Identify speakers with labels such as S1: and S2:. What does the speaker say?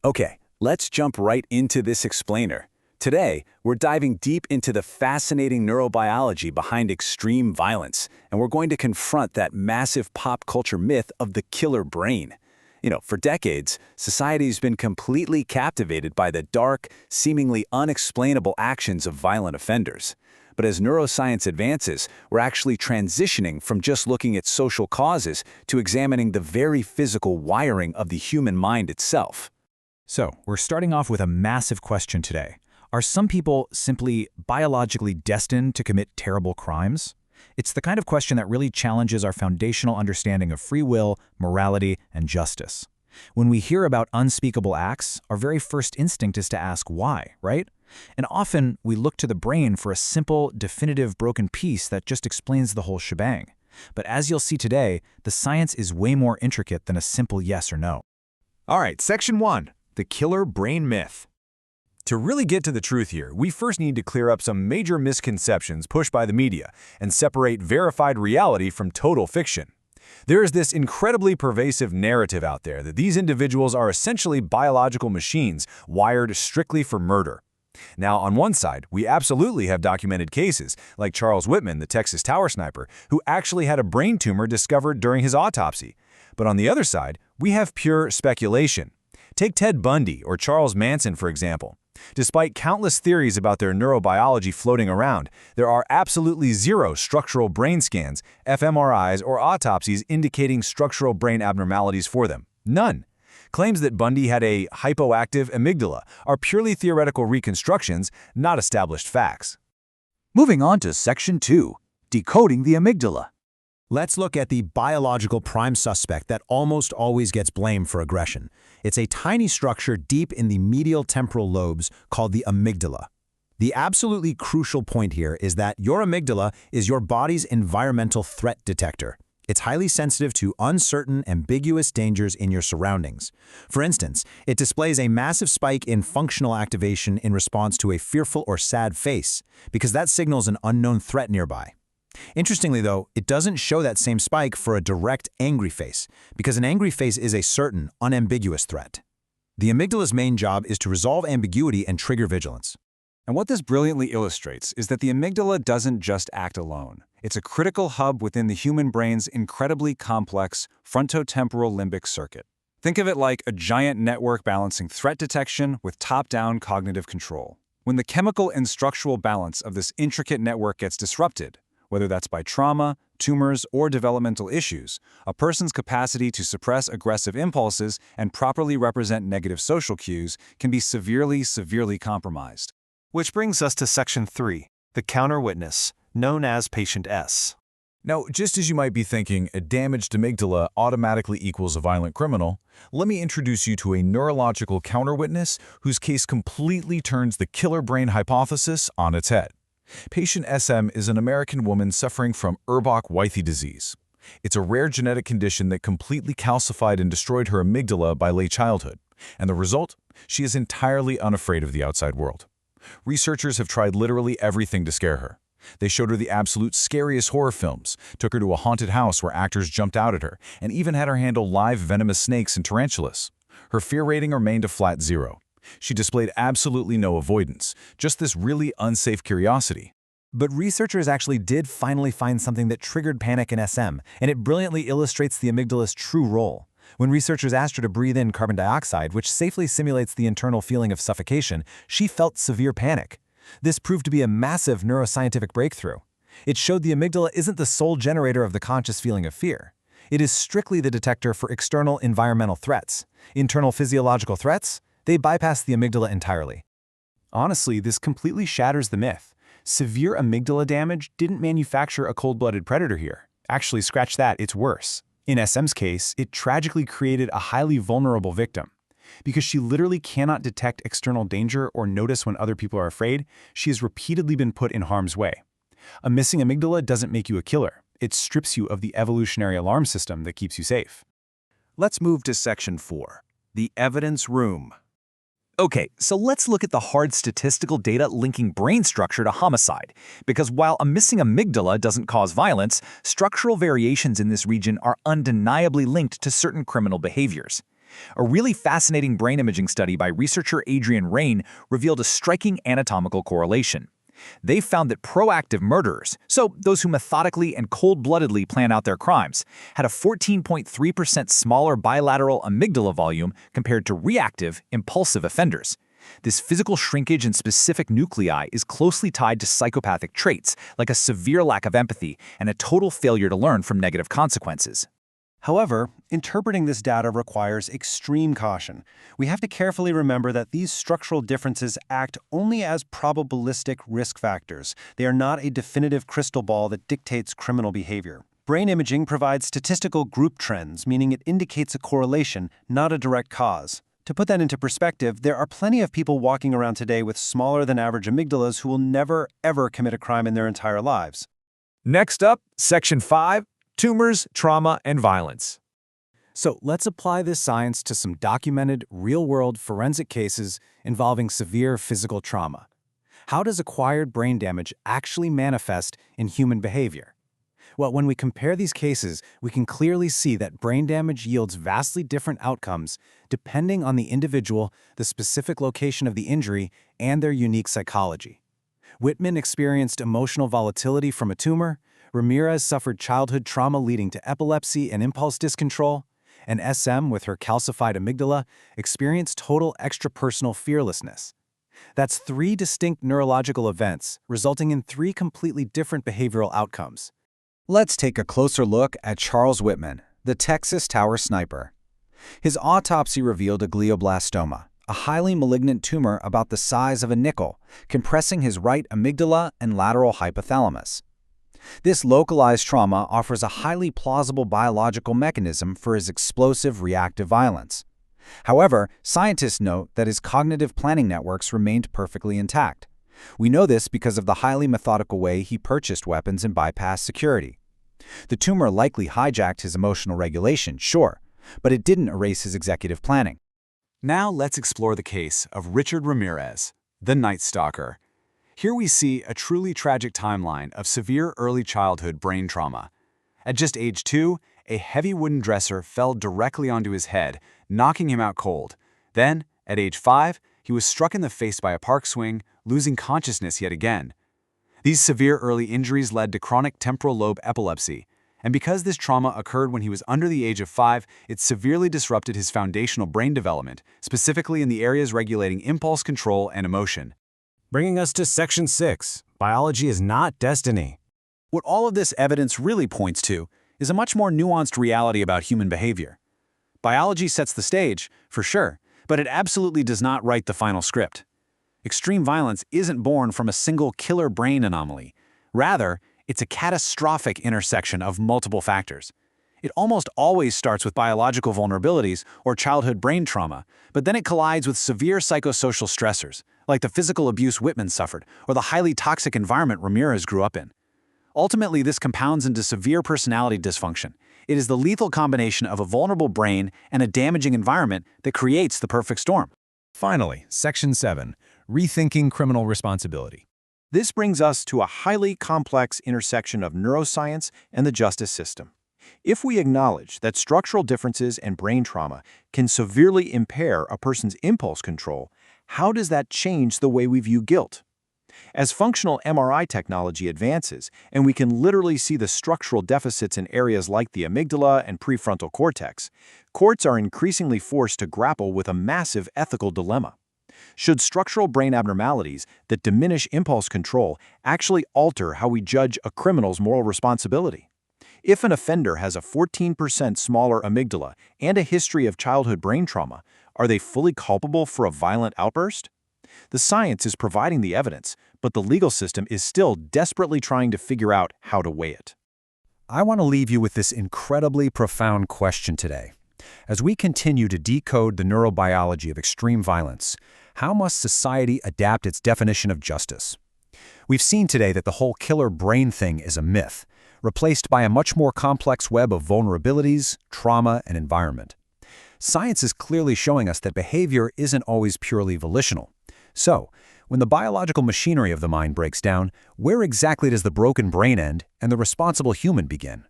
S1: Okay, let's jump right into this explainer. Today, we're diving deep into the fascinating neurobiology behind extreme violence, and we're going to confront that massive pop culture myth of the killer brain. For decades, society's been completely captivated by the dark, seemingly unexplainable actions of violent offenders. But as neuroscience advances, we're actually transitioning from just looking at social causes to examining the very physical wiring of the human mind itself.
S2: So, we're starting off with a massive question today. Are some people simply biologically destined to commit terrible crimes? It's the kind of question that really challenges our foundational understanding of free will, morality, and justice. When we hear about unspeakable acts, our very first instinct is to ask why, right? And often, we look to the brain for a simple, definitive broken piece that just explains the whole shebang. But as you'll see today, the science is way more intricate than a simple yes or no.
S3: All right, Section 1. The killer brain myth. To really get to the truth here, we first need to clear up some major misconceptions pushed by the media and separate verified reality from total fiction. There is this incredibly pervasive narrative out there that these individuals are essentially biological machines wired strictly for murder. Now, on one side, we absolutely have documented cases, like Charles Whitman, the Texas Tower sniper, who actually had a brain tumor discovered during his autopsy. But on the other side, we have pure speculation. Take Ted Bundy or Charles Manson, for example. Despite countless theories about their neurobiology floating around, there are absolutely zero structural brain scans, fMRIs, or autopsies indicating structural brain abnormalities for them. None. Claims that Bundy had a hypoactive amygdala are purely theoretical reconstructions, not established facts.
S1: Moving on to Section 2, Decoding the Amygdala.
S4: Let's look at the biological prime suspect that almost always gets blamed for aggression. It's a tiny structure deep in the medial temporal lobes called the amygdala. The absolutely crucial point here is that your amygdala is your body's environmental threat detector. It's highly sensitive to uncertain, ambiguous dangers in your surroundings. For instance, it displays a massive spike in functional activation in response to a fearful or sad face, because that signals an unknown threat nearby. Interestingly, though, it doesn't show that same spike for a direct angry face, because an angry face is a certain, unambiguous threat. The amygdala's main job is to resolve ambiguity and trigger vigilance.
S5: And what this brilliantly illustrates is that the amygdala doesn't just act alone. It's a critical hub within the human brain's incredibly complex frontotemporal limbic circuit. Think of it like a giant network balancing threat detection with top-down cognitive control. When the chemical and structural balance of this intricate network gets disrupted, whether that's by trauma, tumors, or developmental issues, a person's capacity to suppress aggressive impulses and properly represent negative social cues can be severely compromised.
S6: Which brings us to Section 3, the counter-witness, known as Patient S.
S3: Now, just as you might be thinking a damaged amygdala automatically equals a violent criminal, let me introduce you to a neurological counter-witness whose case completely turns the killer brain hypothesis on its head. Patient SM is an American woman suffering from Urbach-Wiethe disease. It's a rare genetic condition that completely calcified and destroyed her amygdala by late childhood. And the result? She is entirely unafraid of the outside world. Researchers have tried literally everything to scare her. They showed her the absolute scariest horror films, took her to a haunted house where actors jumped out at her, and even had her handle live venomous snakes and tarantulas. Her fear rating remained a flat 0. She displayed absolutely no avoidance, just this really unsafe curiosity.
S4: But researchers actually did finally find something that triggered panic in SM, and it brilliantly illustrates the amygdala's true role. When researchers asked her to breathe in carbon dioxide, which safely simulates the internal feeling of suffocation, she felt severe panic. This proved to be a massive neuroscientific breakthrough. It showed the amygdala isn't the sole generator of the conscious feeling of fear. It is strictly the detector for external environmental threats. Internal physiological threats? They bypass the amygdala entirely.
S7: Honestly, this completely shatters the myth. Severe amygdala damage didn't manufacture a cold-blooded predator here. Actually, scratch that, it's worse. In SM's case, it tragically created a highly vulnerable victim. Because she literally cannot detect external danger or notice when other people are afraid, she has repeatedly been put in harm's way. A missing amygdala doesn't make you a killer. It strips you of the evolutionary alarm system that keeps you safe.
S1: Let's move to Section 4, the evidence room. Okay, so let's look at the hard statistical data linking brain structure to homicide, because while a missing amygdala doesn't cause violence, structural variations in this region are undeniably linked to certain criminal behaviors.
S2: A really fascinating brain imaging study by researcher Adrian Rain revealed a striking anatomical correlation. They found that proactive murderers, so those who methodically and cold-bloodedly plan out their crimes, had a 14.3% smaller bilateral amygdala volume compared to reactive, impulsive offenders. This physical shrinkage in specific nuclei is closely tied to psychopathic traits, like a severe lack of empathy and a total failure to learn from negative consequences.
S6: However, interpreting this data requires extreme caution. We have to carefully remember that these structural differences act only as probabilistic risk factors. They are not a definitive crystal ball that dictates criminal behavior. Brain imaging provides statistical group trends, meaning it indicates a correlation, not a direct cause. To put that into perspective, there are plenty of people walking around today with smaller than average amygdalas who will never, ever commit a crime in their entire lives.
S3: Next up, Section 5, Tumors, Trauma, and Violence.
S7: So let's apply this science to some documented, real-world forensic cases involving severe physical trauma. How does acquired brain damage actually manifest in human behavior? Well, when we compare these cases, we can clearly see that brain damage yields vastly different outcomes depending on the individual, the specific location of the injury, and their unique psychology. Whitman experienced emotional volatility from a tumor, Ramirez suffered childhood trauma leading to epilepsy and impulse discontrol, and SM, with her calcified amygdala, experienced total extrapersonal fearlessness. That's 3 distinct neurological events, resulting in 3 completely different behavioral outcomes.
S2: Let's take a closer look at Charles Whitman, the Texas Tower sniper. His autopsy revealed a glioblastoma, a highly malignant tumor about the size of a nickel, compressing his right amygdala and lateral hypothalamus. This localized trauma offers a highly plausible biological mechanism for his explosive reactive violence. However, scientists note that his cognitive planning networks remained perfectly intact. We know this because of the highly methodical way he purchased weapons and bypassed security. The tumor likely hijacked his emotional regulation, sure, but it didn't erase his executive planning.
S5: Now let's explore the case of Richard Ramirez, the Night Stalker. Here we see a truly tragic timeline of severe early childhood brain trauma. At just age 2, a heavy wooden dresser fell directly onto his head, knocking him out cold. Then, at age 5, he was struck in the face by a park swing, losing consciousness yet again. These severe early injuries led to chronic temporal lobe epilepsy, and because this trauma occurred when he was under the age of 5, it severely disrupted his foundational brain development, specifically in the areas regulating impulse control and emotion.
S3: Bringing us to Section 6, Biology is not destiny.
S1: What all of this evidence really points to is a much more nuanced reality about human behavior. Biology sets the stage, for sure, but it absolutely does not write the final script. Extreme violence isn't born from a single killer brain anomaly. Rather, it's a catastrophic intersection of multiple factors. It almost always starts with biological vulnerabilities or childhood brain trauma, but then it collides with severe psychosocial stressors, like the physical abuse Whitman suffered or the highly toxic environment Ramirez grew up in. Ultimately, this compounds into severe personality dysfunction. It is the lethal combination of a vulnerable brain and a damaging environment that creates the perfect storm.
S3: Finally, Section 7, Rethinking Criminal Responsibility.
S6: This brings us to a highly complex intersection of neuroscience and the justice system. If we acknowledge that structural differences and brain trauma can severely impair a person's impulse control, how does that change the way we view guilt? As functional MRI technology advances, and we can literally see the structural deficits in areas like the amygdala and prefrontal cortex, courts are increasingly forced to grapple with a massive ethical dilemma. Should structural brain abnormalities that diminish impulse control actually alter how we judge a criminal's moral responsibility? If an offender has a 14% smaller amygdala and a history of childhood brain trauma, are they fully culpable for a violent outburst? The science is providing the evidence, but the legal system is still desperately trying to figure out how to weigh it.
S3: I want to leave you with this incredibly profound question today. As we continue to decode the neurobiology of extreme violence, how must society adapt its definition of justice? We've seen today that the whole killer brain thing is a myth, replaced by a much more complex web of vulnerabilities, trauma, and environment. Science is clearly showing us that behavior isn't always purely volitional. So, when the biological machinery of the mind breaks down, where exactly does the broken brain end and the responsible human begin?